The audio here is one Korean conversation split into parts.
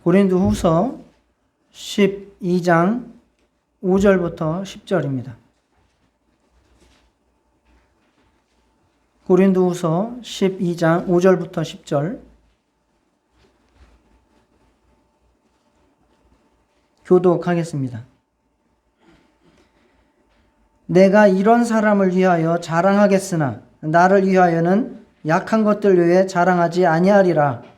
고린도후서 12장 5절부터 10절입니다. 고린도후서 12장 5절부터 10절 교독하겠습니다. 내가 이런 사람을 위하여 자랑하겠으나 나를 위하여는 약한 것들 외에 자랑하지 아니하리라.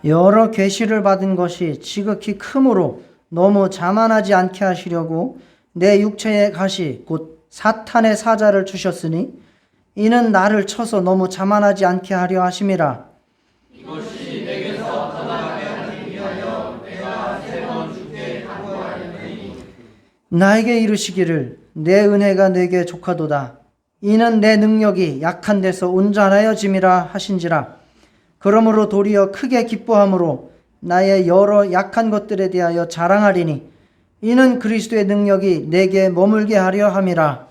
여러 계시를 받은 것이 지극히 크므로 너무 자만하지 않게 하시려고 내 육체의 가시 곧 사탄의 사자를 주셨으니 이는 나를 쳐서 너무 자만하지 않게 하려 하심이라. 이것이 내게서 떠나가게 하기 위하여 내가 세 번 죽게 간구하였으니 나에게 이르시기를 내 은혜가 내게 족하도다. 이는 내 능력이 약한 데서 온전하여짐이라 하신지라. 그러므로 도리어 크게 기뻐함으로 나의 여러 약한 것들에 대하여 자랑하리니 이는 그리스도의 능력이 내게 머물게 하려 함이라.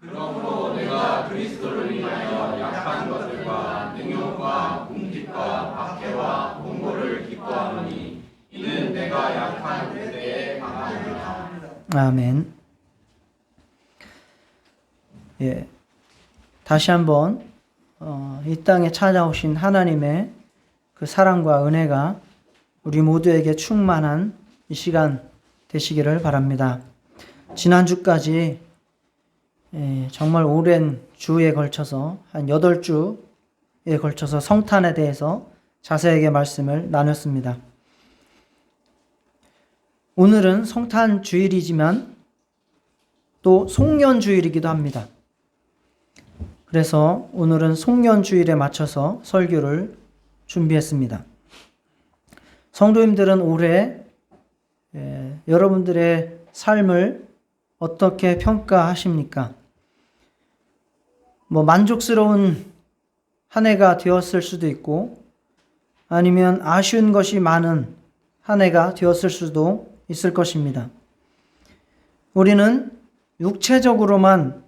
그러므로 내가 그리스도를 위하여 약한 것들과 능욕과 궁핍과 박해와 공고를 기뻐하노니 이는 내가 약한 그때에 강함이라. 아멘. 다시 한번 이 땅에 찾아오신 하나님의 그 사랑과 은혜가 우리 모두에게 충만한 이 시간 되시기를 바랍니다. 지난주까지 정말 오랜 주에 걸쳐서 한 8주에 걸쳐서 성탄에 대해서 자세하게 말씀을 나눴습니다. 오늘은 성탄 주일이지만 또 송년 주일이기도 합니다. 그래서 오늘은 송년 주일에 맞춰서 설교를 준비했습니다. 성도님들은 올해 여러분들의 삶을 어떻게 평가하십니까? 만족스러운 한 해가 되었을 수도 있고 아니면 아쉬운 것이 많은 한 해가 되었을 수도 있을 것입니다. 우리는 육체적으로만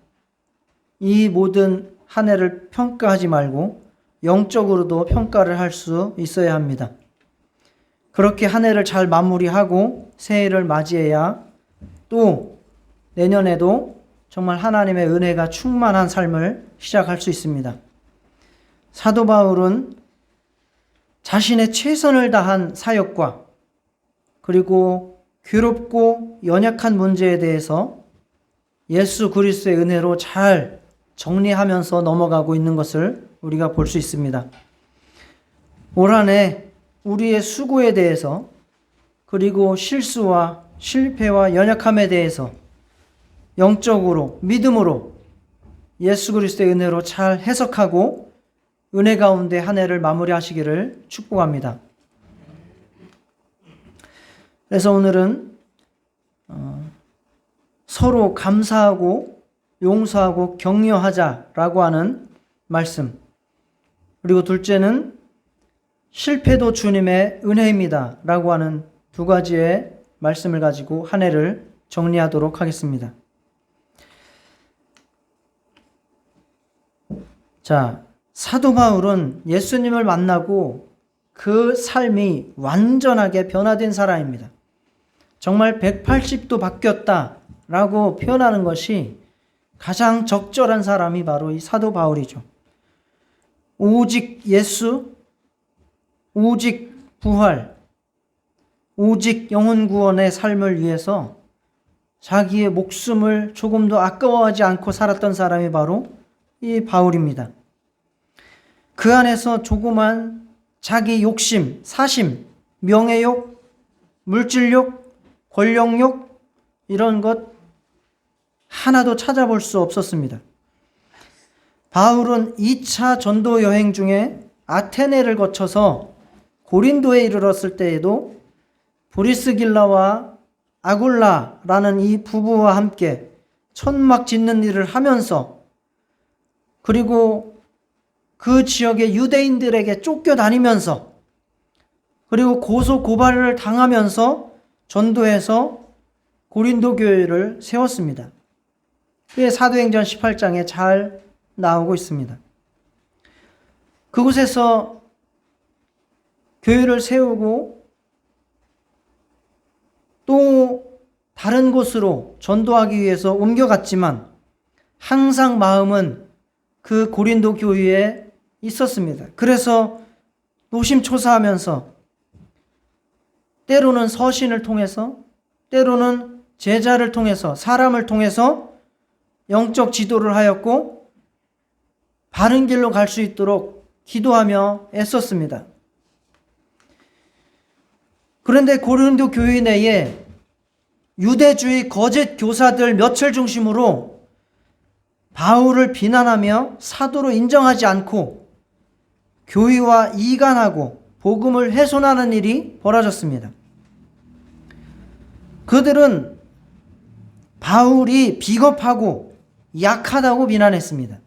이 모든 한 해를 평가하지 말고 영적으로도 평가를 할 수 있어야 합니다. 그렇게 한 해를 잘 마무리하고 새해를 맞이해야 또 내년에도 정말 하나님의 은혜가 충만한 삶을 시작할 수 있습니다. 사도 바울은 자신의 최선을 다한 사역과 그리고 괴롭고 연약한 문제에 대해서 예수 그리스도의 은혜로 잘 정리하면서 넘어가고 있는 것을 우리가 볼 수 있습니다. 올 한 해 우리의 수고에 대해서 그리고 실수와 실패와 연약함에 대해서 영적으로 믿음으로 예수 그리스도의 은혜로 잘 해석하고 은혜 가운데 한 해를 마무리하시기를 축복합니다. 그래서 오늘은 서로 감사하고 용서하고 격려하자라고 하는 말씀, 그리고 둘째는 실패도 주님의 은혜입니다 라고 하는 두 가지의 말씀을 가지고 한 해를 정리하도록 하겠습니다. 자, 사도 바울은 예수님을 만나고 그 삶이 완전하게 변화된 사람입니다. 정말 180도 바뀌었다라고 표현하는 것이 가장 적절한 사람이 바로 이 사도 바울이죠. 오직 예수, 오직 부활, 오직 영혼 구원의 삶을 위해서 자기의 목숨을 조금도 아까워하지 않고 살았던 사람이 바로 이 바울입니다. 그 안에서 조그만 자기 욕심, 사심, 명예욕, 물질욕, 권력욕 이런 것 하나도 찾아볼 수 없었습니다. 바울은 2차 전도 여행 중에 아테네를 거쳐서 고린도에 이르렀을 때에도 브리스길라와 아굴라라는 이 부부와 함께 천막 짓는 일을 하면서 그리고 그 지역의 유대인들에게 쫓겨다니면서 그리고 고소 고발을 당하면서 전도해서 고린도 교회를 세웠습니다. 그게 사도행전 18장에 잘 나오고 있습니다. 그곳에서 교회를 세우고 또 다른 곳으로 전도하기 위해서 옮겨갔지만 항상 마음은 그 고린도 교회에 있었습니다. 그래서 노심초사하면서 때로는 서신을 통해서, 때로는 제자를 통해서, 사람을 통해서 영적 지도를 하였고 바른 길로 갈 수 있도록 기도하며 애썼습니다. 그런데 고린도 교회 내에 유대주의 거짓 교사들 몇을 중심으로 바울을 비난하며 사도로 인정하지 않고 교회와 이간하고 복음을 훼손하는 일이 벌어졌습니다. 그들은 바울이 비겁하고 약하다고 비난했습니다.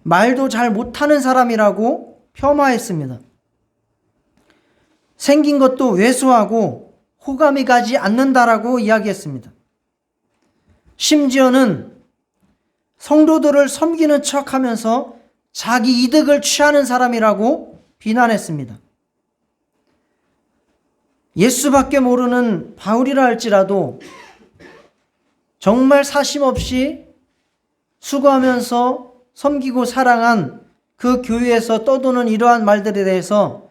말도 잘 못하는 사람이라고 폄하했습니다. 생긴 것도 왜소하고 호감이 가지 않는다라고 이야기했습니다. 심지어는 성도들을 섬기는 척하면서 자기 이득을 취하는 사람이라고 비난했습니다. 예수밖에 모르는 바울이라 할지라도 정말 사심 없이 수고하면서 섬기고 사랑한 그 교회에서 떠도는 이러한 말들에 대해서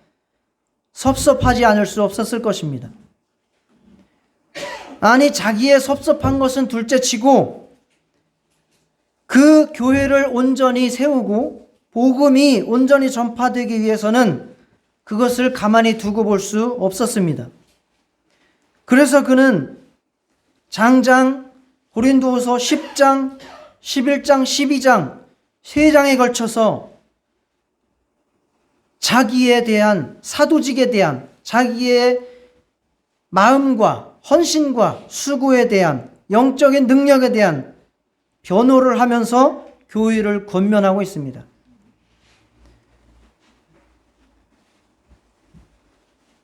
섭섭하지 않을 수 없었을 것입니다. 아니, 자기의 섭섭한 것은 둘째치고 그 교회를 온전히 세우고 복음이 온전히 전파되기 위해서는 그것을 가만히 두고 볼 수 없었습니다. 그래서 그는 장장 고린도후서 10장, 11장, 12장 3장에 걸쳐서 자기에 대한, 사도직에 대한 자기의 마음과 헌신과 수고에 대한, 영적인 능력에 대한 변호를 하면서 교회를 권면하고 있습니다.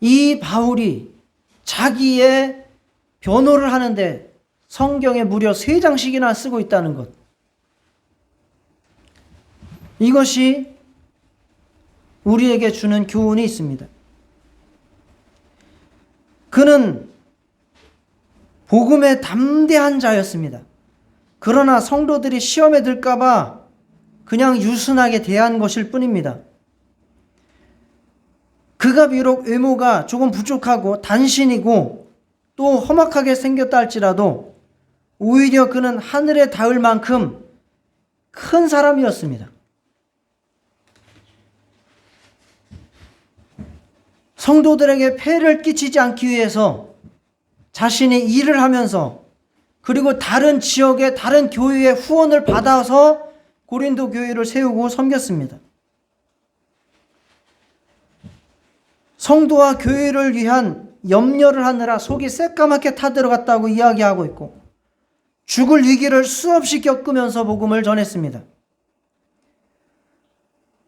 이 바울이 자기의 변호를 하는데 성경에 무려 3장씩이나 쓰고 있다는 것, 이것이 우리에게 주는 교훈이 있습니다. 그는 복음에 담대한 자였습니다. 그러나 성도들이 시험에 들까봐 그냥 유순하게 대한 것일 뿐입니다. 그가 비록 외모가 조금 부족하고 단신이고 또 험악하게 생겼다 할지라도 오히려 그는 하늘에 닿을 만큼 큰 사람이었습니다. 성도들에게 폐를 끼치지 않기 위해서 자신이 일을 하면서 그리고 다른 지역의 다른 교회의 후원을 받아서 고린도 교회를 세우고 섬겼습니다. 성도와 교회를 위한 염려를 하느라 속이 새까맣게 타들어갔다고 이야기하고 있고 죽을 위기를 수없이 겪으면서 복음을 전했습니다.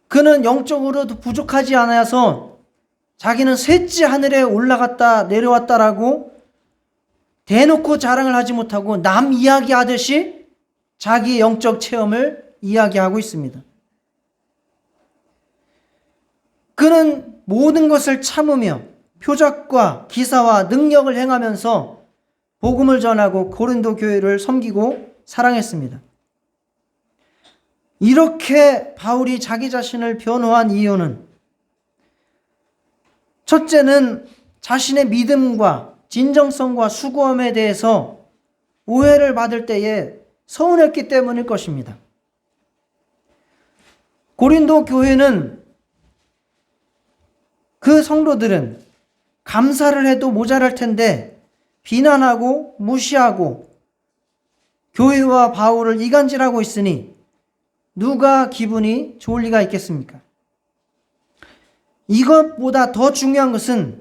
그는 영적으로도 부족하지 않아서 자기는 셋째 하늘에 올라갔다 내려왔다라고 대놓고 자랑을 하지 못하고 남 이야기하듯이 자기의 영적 체험을 이야기하고 있습니다. 그는 모든 것을 참으며 표적과 기사와 능력을 행하면서 복음을 전하고 고린도 교회를 섬기고 사랑했습니다. 이렇게 바울이 자기 자신을 변호한 이유는 첫째는 자신의 믿음과 진정성과 수고함에 대해서 오해를 받을 때에 서운했기 때문일 것입니다. 고린도 교회는 그 성도들은 감사를 해도 모자랄 텐데 비난하고 무시하고 교회와 바울을 이간질하고 있으니 누가 기분이 좋을 리가 있겠습니까? 이것보다 더 중요한 것은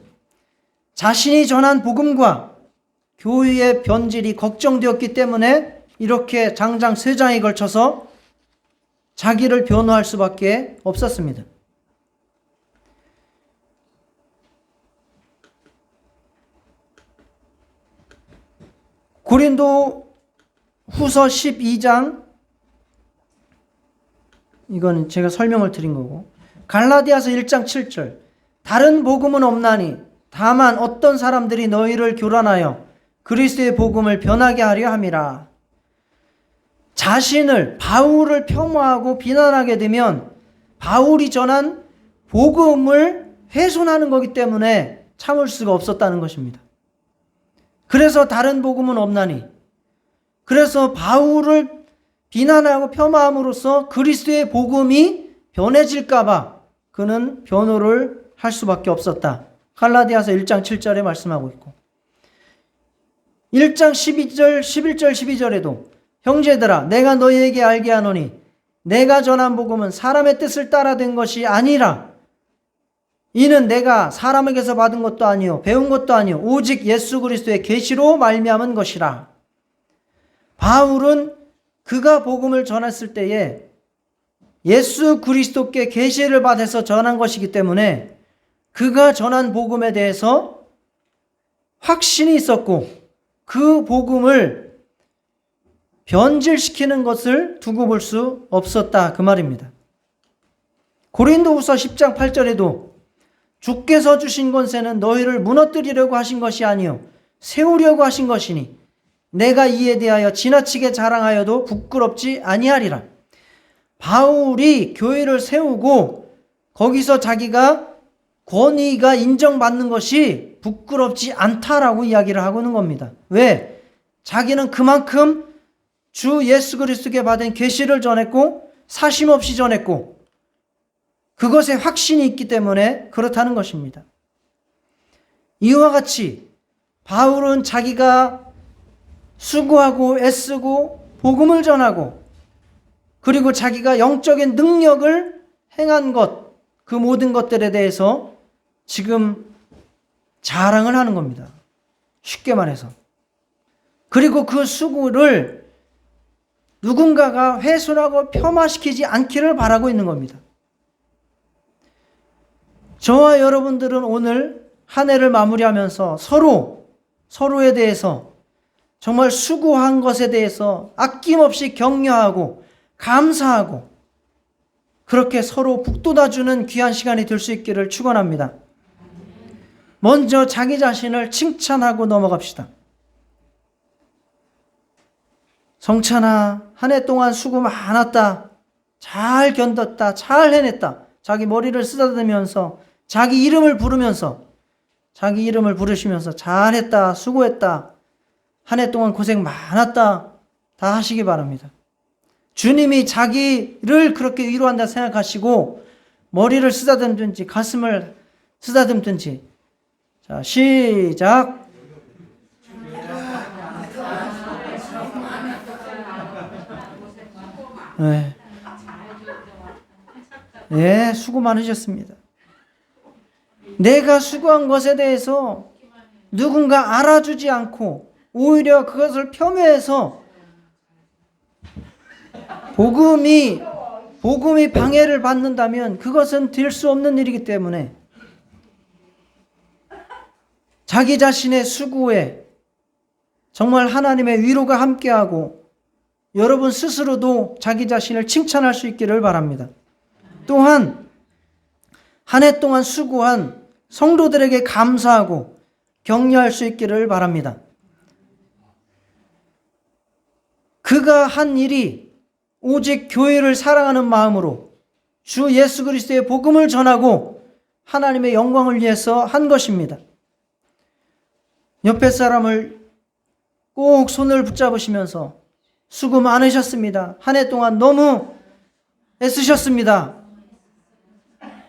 자신이 전한 복음과 교회의 변질이 걱정되었기 때문에 이렇게 장장 3장에 걸쳐서 자기를 변호할 수밖에 없었습니다. 고린도 후서 12장, 이건 제가 설명을 드린 거고, 갈라디아서 1장 7절, 다른 복음은 없나니 다만 어떤 사람들이 너희를 교란하여 그리스도의 복음을 변하게 하려 함이라. 자신을, 바울을 폄하하고 비난하게 되면 바울이 전한 복음을 훼손하는 거기 때문에 참을 수가 없었다는 것입니다. 그래서 다른 복음은 없나니, 그래서 바울을 비난하고 폄하함으로써 그리스도의 복음이 변해질까 봐 그는 변호를 할 수밖에 없었다. 갈라디아서 1장 7절에 말씀하고 있고, 1장 11절 12절에도 형제들아 내가 너희에게 알게 하노니 내가 전한 복음은 사람의 뜻을 따라 된 것이 아니라 이는 내가 사람에게서 받은 것도 아니요 배운 것도 아니요 오직 예수 그리스도의 계시로 말미암은 것이라. 바울은 그가 복음을 전했을 때에 예수 그리스도께 계시를 받아서 전한 것이기 때문에 그가 전한 복음에 대해서 확신이 있었고 그 복음을 변질시키는 것을 두고 볼 수 없었다, 그 말입니다. 고린도후서 10장 8절에도 주께서 주신 권세는 너희를 무너뜨리려고 하신 것이 아니요 세우려고 하신 것이니 내가 이에 대하여 지나치게 자랑하여도 부끄럽지 아니하리라. 바울이 교회를 세우고 거기서 자기가 권위가 인정받는 것이 부끄럽지 않다라고 이야기를 하고 있는 겁니다. 왜? 자기는 그만큼 주 예수 그리스도께 받은 계시를 전했고 사심 없이 전했고 그것에 확신이 있기 때문에 그렇다는 것입니다. 이와 같이 바울은 자기가 수고하고 애쓰고 복음을 전하고 그리고 자기가 영적인 능력을 행한 것, 그 모든 것들에 대해서 지금 자랑을 하는 겁니다. 쉽게 말해서. 그리고 그 수고를 누군가가 훼손하고 폄하시키지 않기를 바라고 있는 겁니다. 저와 여러분들은 오늘 한 해를 마무리하면서 서로에 대해서 정말 수고한 것에 대해서 아낌없이 격려하고 감사하고 그렇게 서로 북돋아주는 귀한 시간이 될 수 있기를 축원합니다. 먼저 자기 자신을 칭찬하고 넘어갑시다. 성찬아, 한 해 동안 수고 많았다. 잘 견뎠다. 잘 해냈다. 자기 머리를 쓰다듬으면서 자기 이름을 부르시면서 잘했다. 수고했다. 한 해 동안 고생 많았다. 다 하시기 바랍니다. 주님이 자기를 그렇게 위로한다 생각하시고 머리를 쓰다듬든지 가슴을 쓰다듬든지. 자, 시작. 네. 네, 수고 많으셨습니다. 내가 수고한 것에 대해서 누군가 알아주지 않고 오히려 그것을 폄훼해서 복음이 방해를 받는다면 그것은 될 수 없는 일이기 때문에 자기 자신의 수고에 정말 하나님의 위로가 함께하고 여러분 스스로도 자기 자신을 칭찬할 수 있기를 바랍니다. 또한 한 해 동안 수고한 성도들에게 감사하고 격려할 수 있기를 바랍니다. 그가 한 일이 오직 교회를 사랑하는 마음으로 주 예수 그리스도의 복음을 전하고 하나님의 영광을 위해서 한 것입니다. 옆에 사람을 꼭 손을 붙잡으시면서 수고 많으셨습니다. 한 해 동안 너무 애쓰셨습니다.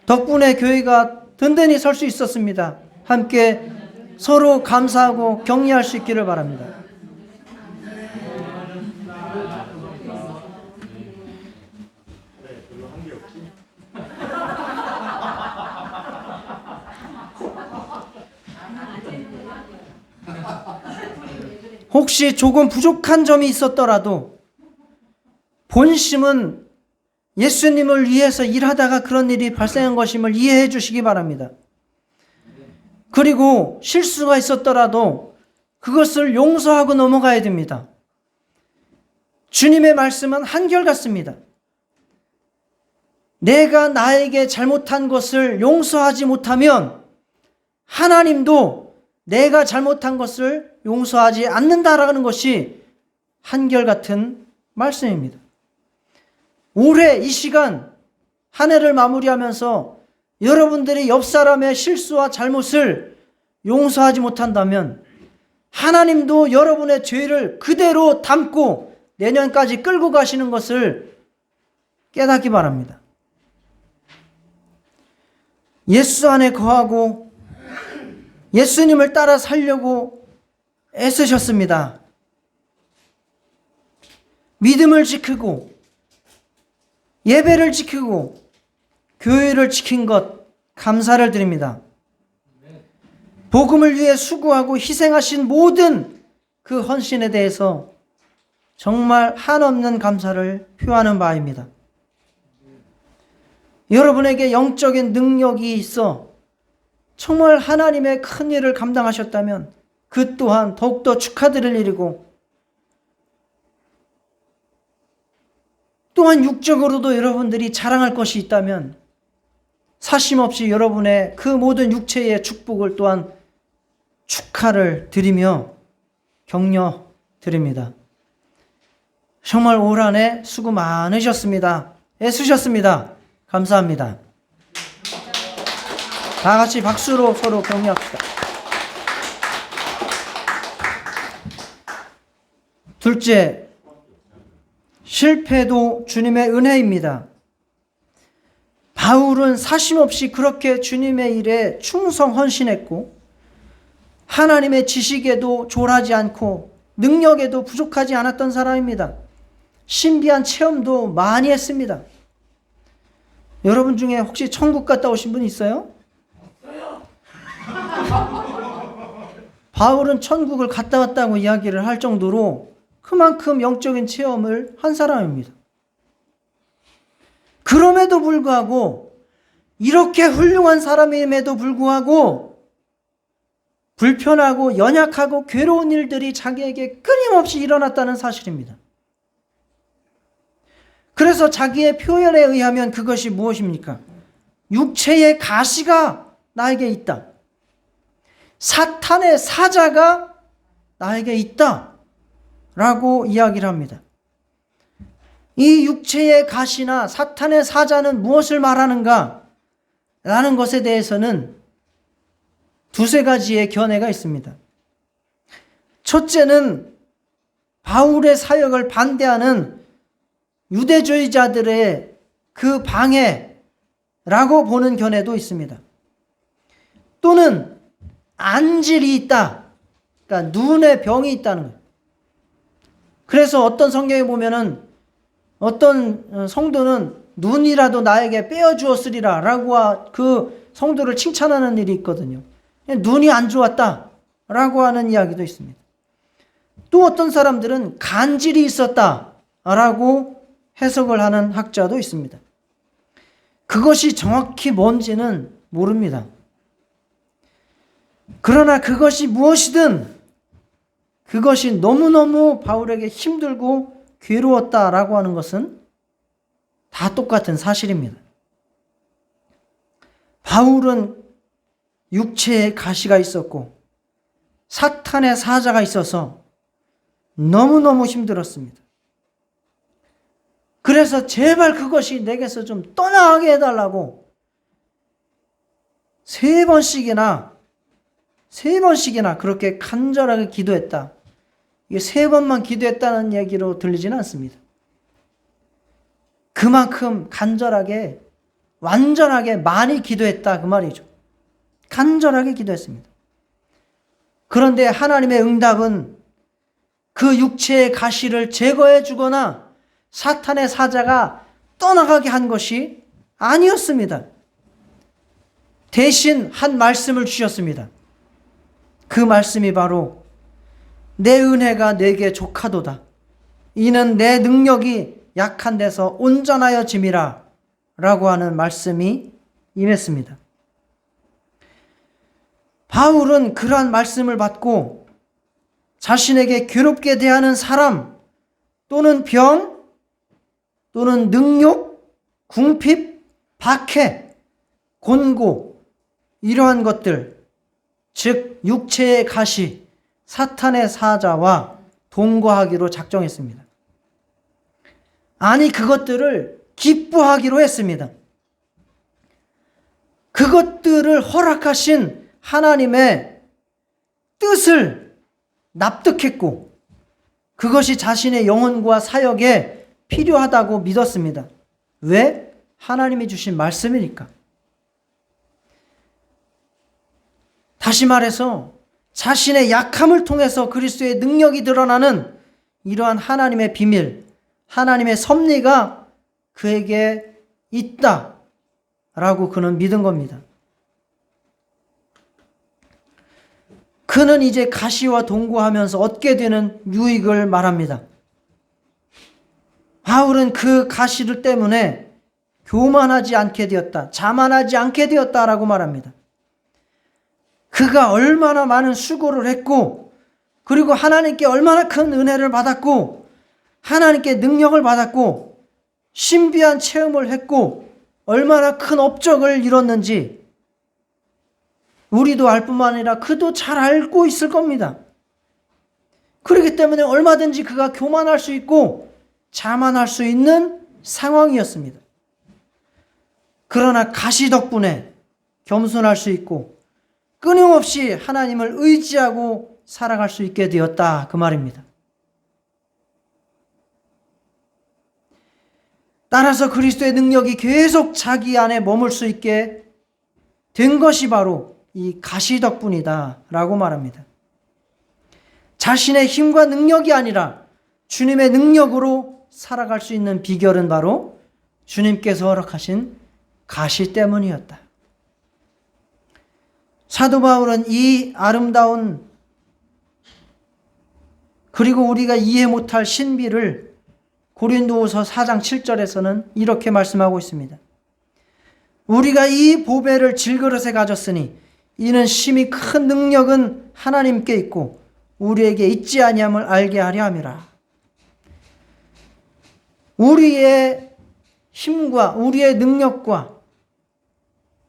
덕분에 교회가 든든히 설 수 있었습니다. 함께 서로 감사하고 격려할 수 있기를 바랍니다. 혹시 조금 부족한 점이 있었더라도 본심은 예수님을 위해서 일하다가 그런 일이 발생한 것임을 이해해 주시기 바랍니다. 그리고 실수가 있었더라도 그것을 용서하고 넘어가야 됩니다. 주님의 말씀은 한결같습니다. 내가 나에게 잘못한 것을 용서하지 못하면 하나님도 내가 잘못한 것을 용서하지 않는다라는 것이 한결같은 말씀입니다. 올해 이 시간 한 해를 마무리하면서 여러분들이 옆 사람의 실수와 잘못을 용서하지 못한다면 하나님도 여러분의 죄를 그대로 담고 내년까지 끌고 가시는 것을 깨닫기 바랍니다. 예수 안에 거하고 예수님을 따라 살려고 애쓰셨습니다. 믿음을 지키고 예배를 지키고 교회를 지킨 것 감사를 드립니다. 복음을 위해 수고하고 희생하신 모든 그 헌신에 대해서 정말 한없는 감사를 표하는 바입니다. 여러분에게 영적인 능력이 있어 정말 하나님의 큰 일을 감당하셨다면 그 또한 더욱더 축하드릴 일이고, 또한 육적으로도 여러분들이 자랑할 것이 있다면 사심없이 여러분의 그 모든 육체의 축복을 또한 축하를 드리며 격려 드립니다. 정말 올 한 해 수고 많으셨습니다. 애쓰셨습니다. 감사합니다. 다 같이 박수로 서로 격려합시다. 둘째, 실패도 주님의 은혜입니다. 바울은 사심없이 그렇게 주님의 일에 충성 헌신했고 하나님의 지식에도 졸하지 않고 능력에도 부족하지 않았던 사람입니다. 신비한 체험도 많이 했습니다. 여러분 중에 혹시 천국 갔다 오신 분 있어요? 바울은 천국을 갔다 왔다고 이야기를 할 정도로 그만큼 영적인 체험을 한 사람입니다. 그럼에도 불구하고 이렇게 훌륭한 사람임에도 불구하고 불편하고 연약하고 괴로운 일들이 자기에게 끊임없이 일어났다는 사실입니다. 그래서 자기의 표현에 의하면 그것이 무엇입니까? 육체의 가시가 나에게 있다. 사탄의 사자가 나에게 있다. 라고 이야기를 합니다. 이 육체의 가시나 사탄의 사자는 무엇을 말하는가? 라는 것에 대해서는 두세 가지의 견해가 있습니다. 첫째는 바울의 사역을 반대하는 유대주의자들의 그 방해라고 보는 견해도 있습니다. 또는 안질이 있다. 그러니까 눈에 병이 있다는 거예요. 그래서 어떤 성경에 보면은 어떤 성도는 눈이라도 나에게 빼어주었으리라 라고 그 성도를 칭찬하는 일이 있거든요. 눈이 안 좋았다 라고 하는 이야기도 있습니다. 또 어떤 사람들은 간질이 있었다 라고 해석을 하는 학자도 있습니다. 그것이 정확히 뭔지는 모릅니다. 그러나 그것이 무엇이든 그것이 너무너무 바울에게 힘들고 괴로웠다라고 하는 것은 다 똑같은 사실입니다. 바울은 육체에 가시가 있었고 사탄의 사자가 있어서 너무너무 힘들었습니다. 그래서 제발 그것이 내게서 좀 떠나게 해달라고 세 번씩이나 그렇게 간절하게 기도했다. 이게 세 번만 기도했다는 얘기로 들리지는 않습니다. 그만큼 간절하게, 완전하게 많이 기도했다 그 말이죠. 간절하게 기도했습니다. 그런데 하나님의 응답은 그 육체의 가시를 제거해 주거나 사탄의 사자가 떠나가게 한 것이 아니었습니다. 대신 한 말씀을 주셨습니다. 그 말씀이 바로 내 은혜가 내게 족하도다. 이는 내 능력이 약한 데서 온전하여 짐이라 라고 하는 말씀이 임했습니다. 바울은 그러한 말씀을 받고 자신에게 괴롭게 대하는 사람 또는 병 또는 능욕, 궁핍, 박해, 곤고 이러한 것들, 즉 육체의 가시, 사탄의 사자와 동거하기로 작정했습니다. 아니 그것들을 기뻐하기로 했습니다. 그것들을 허락하신 하나님의 뜻을 납득했고 그것이 자신의 영혼과 사역에 필요하다고 믿었습니다. 왜? 하나님이 주신 말씀이니까. 다시 말해서 자신의 약함을 통해서 그리스도의 능력이 드러나는 이러한 하나님의 비밀, 하나님의 섭리가 그에게 있다라고 그는 믿은 겁니다. 그는 이제 가시와 동거하면서 얻게 되는 유익을 말합니다. 바울은 그 가시들 때문에 교만하지 않게 되었다, 자만하지 않게 되었다라고 말합니다. 그가 얼마나 많은 수고를 했고 그리고 하나님께 얼마나 큰 은혜를 받았고 하나님께 능력을 받았고 신비한 체험을 했고 얼마나 큰 업적을 이뤘는지 우리도 알 뿐만 아니라 그도 잘 알고 있을 겁니다. 그렇기 때문에 얼마든지 그가 교만할 수 있고 자만할 수 있는 상황이었습니다. 그러나 가시 덕분에 겸손할 수 있고 끊임없이 하나님을 의지하고 살아갈 수 있게 되었다 그 말입니다. 따라서 그리스도의 능력이 계속 자기 안에 머물 수 있게 된 것이 바로 이 가시 덕분이다 라고 말합니다. 자신의 힘과 능력이 아니라 주님의 능력으로 살아갈 수 있는 비결은 바로 주님께서 허락하신 가시 때문이었다. 사도 바울은 이 아름다운 그리고 우리가 이해 못할 신비를 고린도후서 4장 7절에서는 이렇게 말씀하고 있습니다. 우리가 이 보배를 질그릇에 가졌으니 이는 심히 큰 능력은 하나님께 있고 우리에게 있지 아니함을 알게 하려 함이라. 우리의 힘과 우리의 능력과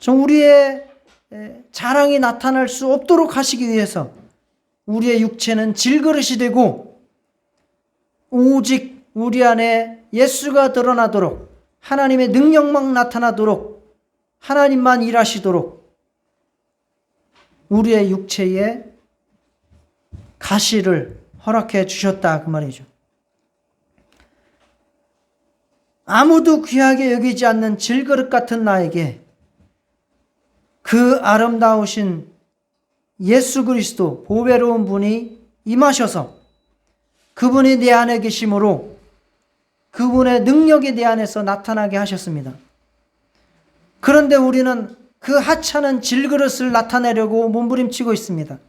우리의 자랑이 나타날 수 없도록 하시기 위해서 우리의 육체는 질그릇이 되고 오직 우리 안에 예수가 드러나도록 하나님의 능력만 나타나도록 하나님만 일하시도록 우리의 육체에 가시를 허락해 주셨다 그 말이죠. 아무도 귀하게 여기지 않는 질그릇 같은 나에게 그 아름다우신 예수 그리스도 보배로운 분이 임하셔서 그분이 내 안에 계심으로 그분의 능력이 내 안에서 나타나게 하셨습니다. 그런데 우리는 그 하찮은 질그릇을 나타내려고 몸부림치고 있습니다.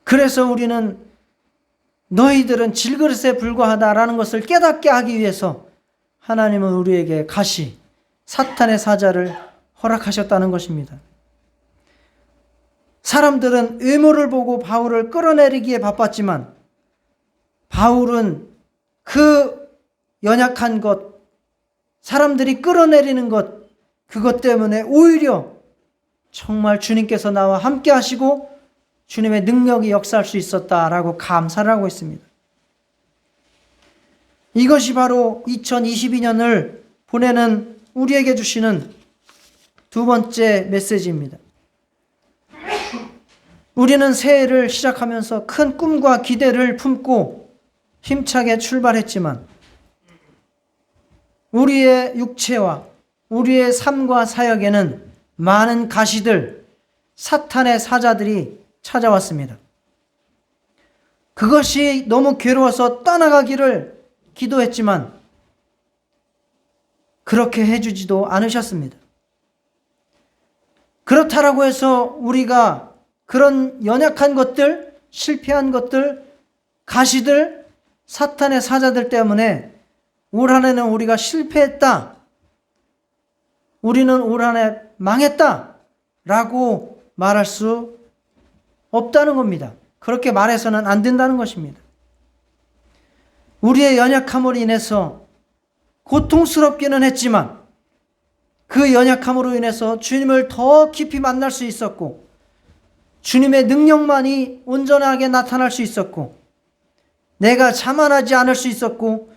그래서 우리는 너희들은 질그릇에 불과하다라는 것을 깨닫게 하기 위해서 하나님은 우리에게 가시, 사탄의 사자를 허락하셨다는 것입니다. 사람들은 외모를 보고 바울을 끌어내리기에 바빴지만 바울은 그 연약한 것, 사람들이 끌어내리는 것, 그것 때문에 오히려 정말 주님께서 나와 함께 하시고 주님의 능력이 역사할 수 있었다라고 감사를 하고 있습니다. 이것이 바로 2022년을 보내는 우리에게 주시는 두 번째 메시지입니다. 우리는 새해를 시작하면서 큰 꿈과 기대를 품고 힘차게 출발했지만 우리의 육체와 우리의 삶과 사역에는 많은 가시들, 사탄의 사자들이 찾아왔습니다. 그것이 너무 괴로워서 떠나가기를 기도했지만 그렇게 해주지도 않으셨습니다. 그렇다라고 해서 우리가 그런 연약한 것들, 실패한 것들, 가시들, 사탄의 사자들 때문에 올 한 해는 우리가 실패했다, 우리는 올 한 해 망했다 라고 말할 수 없다는 겁니다. 그렇게 말해서는 안 된다는 것입니다. 우리의 연약함으로 인해서 고통스럽기는 했지만 그 연약함으로 인해서 주님을 더 깊이 만날 수 있었고 주님의 능력만이 온전하게 나타날 수 있었고 내가 자만하지 않을 수 있었고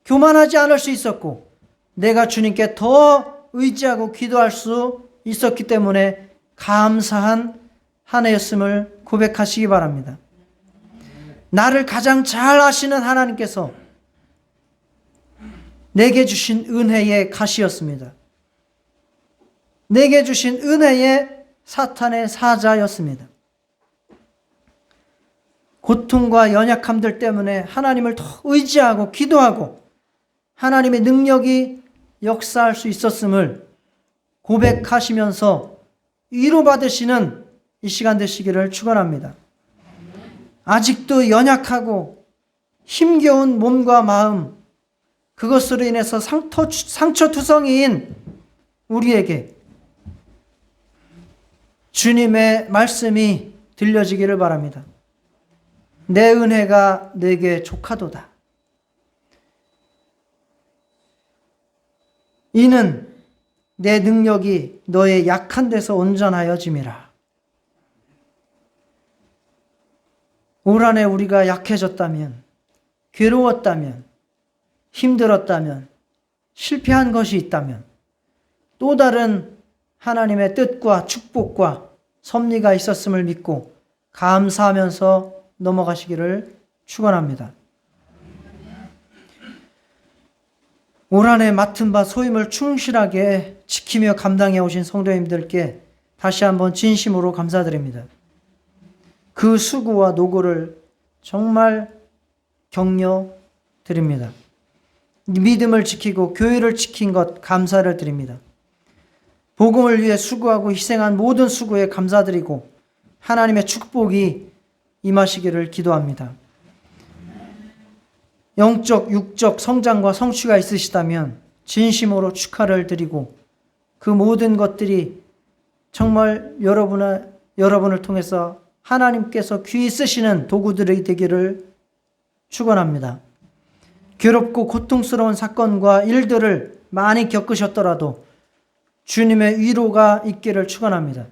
교만하지 않을 수 있었고 내가 주님께 더 의지하고 기도할 수 있었기 때문에 감사한 한 해였음을 고백하시기 바랍니다. 나를 가장 잘 아시는 하나님께서 내게 주신 은혜의 가시였습니다. 내게 주신 은혜의 사탄의 사자였습니다. 고통과 연약함들 때문에 하나님을 더 의지하고 기도하고 하나님의 능력이 역사할 수 있었음을 고백하시면서 위로받으시는 이 시간 되시기를 축원합니다. 아직도 연약하고 힘겨운 몸과 마음, 그것으로 인해서 상처투성이인 우리에게 주님의 말씀이 들려지기를 바랍니다. 내 은혜가 내게 족하도다. 이는 내 능력이 너의 약한 데서 온전하여짐이라. 올 한해 우리가 약해졌다면, 괴로웠다면, 힘들었다면, 실패한 것이 있다면, 또 다른 하나님의 뜻과 축복과 섭리가 있었음을 믿고 감사하면서 넘어가시기를 축원합니다. 올 한해 맡은 바 소임을 충실하게 지키며 감당해 오신 성도님들께 다시 한번 진심으로 감사드립니다. 그 수고와 노고를 정말 격려드립니다. 믿음을 지키고 교회를 지킨 것 감사를 드립니다. 복음을 위해 수고하고 희생한 모든 수고에 감사드리고 하나님의 축복이 임하시기를 기도합니다. 영적, 육적 성장과 성취가 있으시다면 진심으로 축하를 드리고 그 모든 것들이 정말 여러분을 통해서 하나님께서 귀히 쓰시는 도구들이 되기를 축원합니다. 괴롭고 고통스러운 사건과 일들을 많이 겪으셨더라도 주님의 위로가 있기를 축원합니다.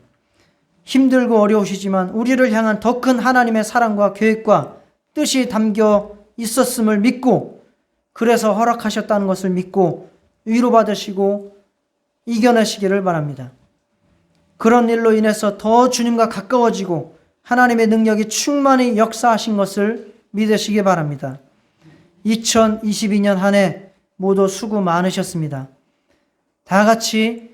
힘들고 어려우시지만 우리를 향한 더 큰 하나님의 사랑과 계획과 뜻이 담겨 있었음을 믿고 그래서 허락하셨다는 것을 믿고 위로받으시고 이겨내시기를 바랍니다. 그런 일로 인해서 더 주님과 가까워지고 하나님의 능력이 충만히 역사하신 것을 믿으시기 바랍니다. 2022년 한 해 모두 수고 많으셨습니다. 다 같이